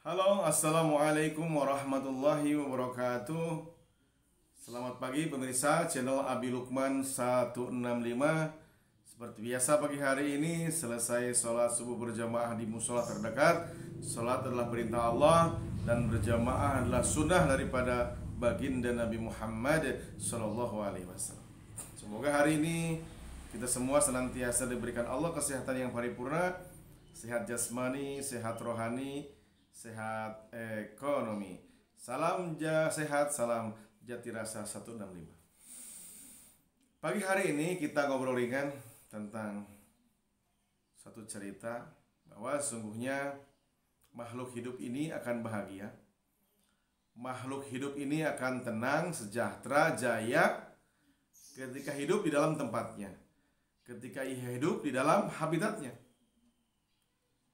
Halo, assalamualaikum warahmatullahi wabarakatuh. Selamat pagi pemirsa channel Abi Lukman 165. Seperti biasa pagi hari ini selesai sholat subuh berjamaah di musola terdekat. Sholat adalah perintah Allah dan berjamaah adalah sunnah daripada baginda Nabi Muhammad Sallallahu Alaihi Wasallam. Semoga hari ini kita semua senantiasa diberikan Allah kesehatan yang paripurna, sehat jasmani, sehat rohani, sehat ekonomi. Salam sehat, salam jati rasa 165. Pagi hari ini kita ngobrol ringan tentang satu cerita bahwa sesungguhnya makhluk hidup ini akan bahagia. Makhluk hidup ini akan tenang, sejahtera, jaya ketika hidup di dalam tempatnya, ketika ia hidup di dalam habitatnya.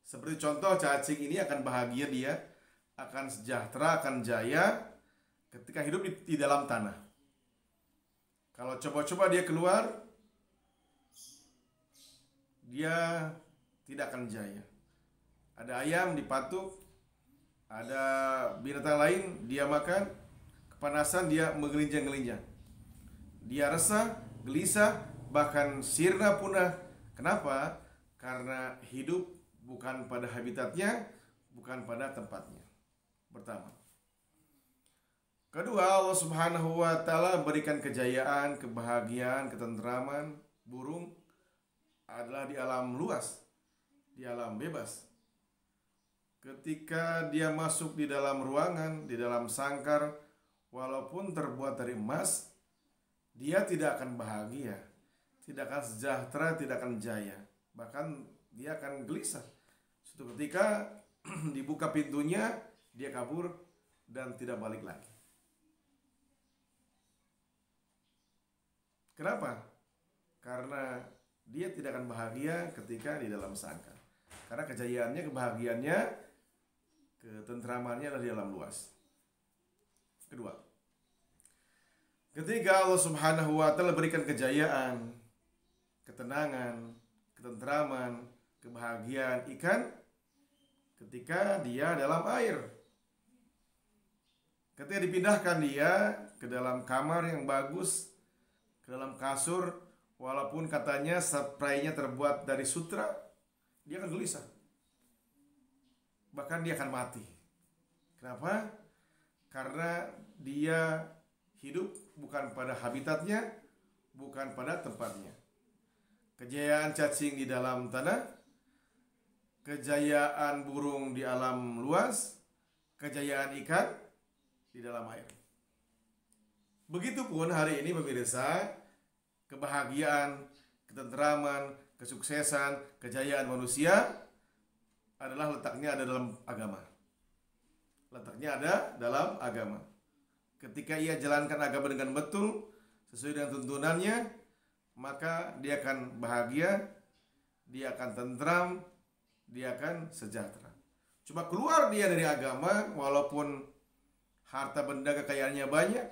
Seperti contoh, cacing ini akan bahagia, dia akan sejahtera, akan jaya ketika hidup di dalam tanah. Kalau coba-coba dia keluar, dia tidak akan jaya. Ada ayam dipatuk, ada binatang lain dia makan, kepanasan dia menggelinjang-gelinjang. Dia resah, gelisah, bahkan sirna punah. Kenapa? Karena hidup bukan pada habitatnya, bukan pada tempatnya. Pertama. Kedua, Allah Subhanahu wa taala berikan kejayaan, kebahagiaan, ketentraman. Burung adalah di alam luas, di alam bebas. Ketika dia masuk di dalam ruangan, di dalam sangkar, walaupun terbuat dari emas, dia tidak akan bahagia, tidak akan sejahtera, tidak akan jaya. Bahkan dia akan gelisah. Suatu ketika dibuka pintunya, dia kabur dan tidak balik lagi. Kenapa? Karena dia tidak akan bahagia ketika di dalam sangkar. Karena kejayaannya, kebahagiaannya, ketentramannya adalah di alam luas. Kedua, ketika Allah Subhanahu wa taala berikan kejayaan, ketenangan, ketentraman, kebahagiaan ikan ketika dia dalam air. Ketika dipindahkan dia ke dalam kamar yang bagus, ke dalam kasur, walaupun katanya spraynya terbuat dari sutra, dia akan gelisah. Bahkan dia akan mati. Kenapa? Karena dia hidup bukan pada habitatnya, bukan pada tempatnya. Kejayaan cacing di dalam tanah, kejayaan burung di alam luas, kejayaan ikan di dalam air. Begitupun hari ini pemirsa, kebahagiaan, ketentraman, kesuksesan, kejayaan manusia adalah letaknya ada dalam agama. Letaknya ada dalam agama. Ketika ia jalankan agama dengan betul, sesuai dengan tuntunannya, maka dia akan bahagia, dia akan tentram, dia akan sejahtera. Cuma keluar dia dari agama, walaupun harta benda kekayaannya banyak,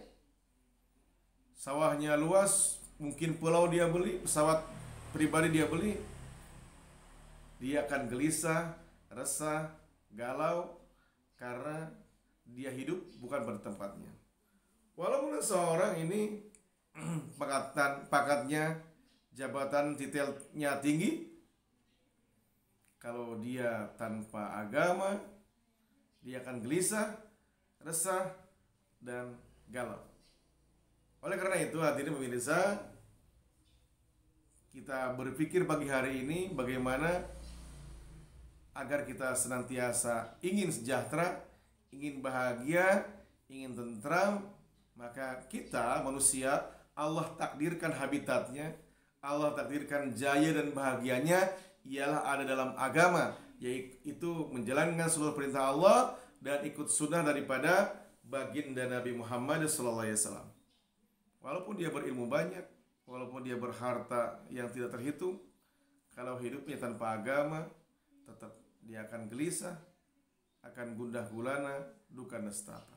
sawahnya luas, mungkin pulau dia beli, pesawat pribadi dia beli, dia akan gelisah, resah, galau, karena dia hidup bukan pada tempatnya. Walaupun seorang ini pakatnya, jabatan titelnya tinggi, kalau dia tanpa agama, dia akan gelisah, resah, dan galau. Oleh karena itu, hadirin pemirsa, kita berpikir pagi hari ini bagaimana agar kita senantiasa ingin sejahtera, ingin bahagia, ingin tentram. Maka kita manusia, Allah takdirkan habitatnya, Allah takdirkan jaya dan bahagianya ialah ada dalam agama, yaitu menjalankan seluruh perintah Allah dan ikut sunnah daripada baginda Nabi Muhammad SAW. Walaupun dia berilmu banyak, walaupun dia berharta yang tidak terhitung, kalau hidupnya tanpa agama, tetap dia akan gelisah, akan gundah gulana, duka nestapa.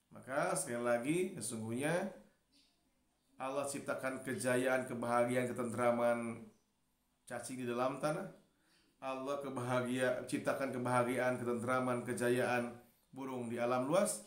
Maka sekali lagi, sesungguhnya Allah ciptakan kejayaan, kebahagiaan, ketentraman cacing di dalam tanah. Allah ciptakan kebahagiaan, ketentraman, kejayaan burung di alam luas.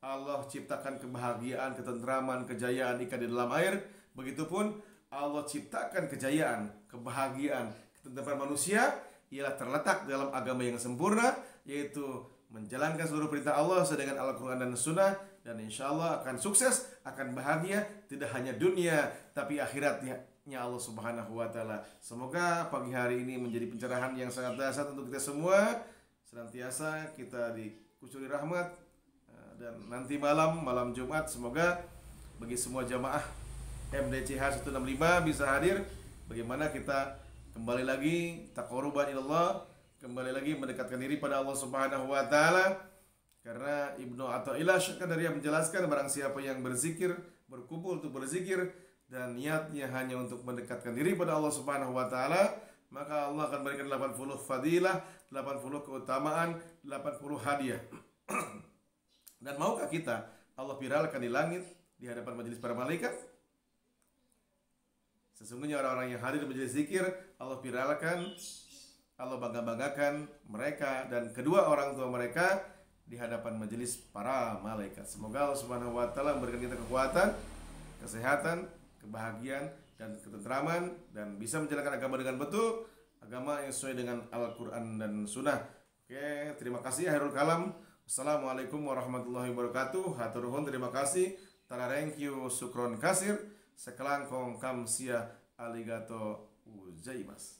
Allah ciptakan kebahagiaan, ketentraman, kejayaan ikan di dalam air. Begitupun Allah ciptakan kejayaan, kebahagiaan, ketentraman manusia ialah terletak dalam agama yang sempurna, yaitu menjalankan seluruh perintah Allah sesuai dengan Al-Quran dan Sunnah. Dan insya Allah akan sukses, akan bahagia, tidak hanya dunia tapi akhiratnya Allah Subhanahu wa Ta'ala. Semoga pagi hari ini menjadi pencerahan yang sangat dahsyat untuk kita semua. Senantiasa kita dikucuri rahmat. Dan nanti malam Jumat, semoga bagi semua jamaah MDCH 165 bisa hadir. Bagaimana kita kembali lagi taqarruban ilallah, kembali lagi mendekatkan diri pada Allah Subhanahu wa Ta'ala. Karena Ibnu Athaillah Syakandari menjelaskan, barang siapa yang berzikir, berkumpul untuk berzikir dan niatnya hanya untuk mendekatkan diri pada Allah Subhanahu wa Ta'ala, maka Allah akan berikan 80 fadilah, 80 keutamaan, 80 hadiah. Dan maukah kita Allah viralkan di langit di hadapan majelis para malaikat? Sesungguhnya orang-orang yang hadir di majelis zikir, Allah viralkan, Allah bangga-banggakan mereka dan kedua orang tua mereka di hadapan majelis para malaikat. Semoga Allah Subhanahu wa Ta'ala memberikan kita kekuatan, kesehatan, kebahagiaan dan ketentraman, dan bisa menjalankan agama dengan betul, agama yang sesuai dengan Al-Quran dan Sunnah. Oke, terima kasih akhirul kalam. Assalamualaikum warahmatullahi wabarakatuh. Hatur nuhun, terima kasih. Thank you, sukron kasir. Sekelangkong kamsia aligato uzaimasu.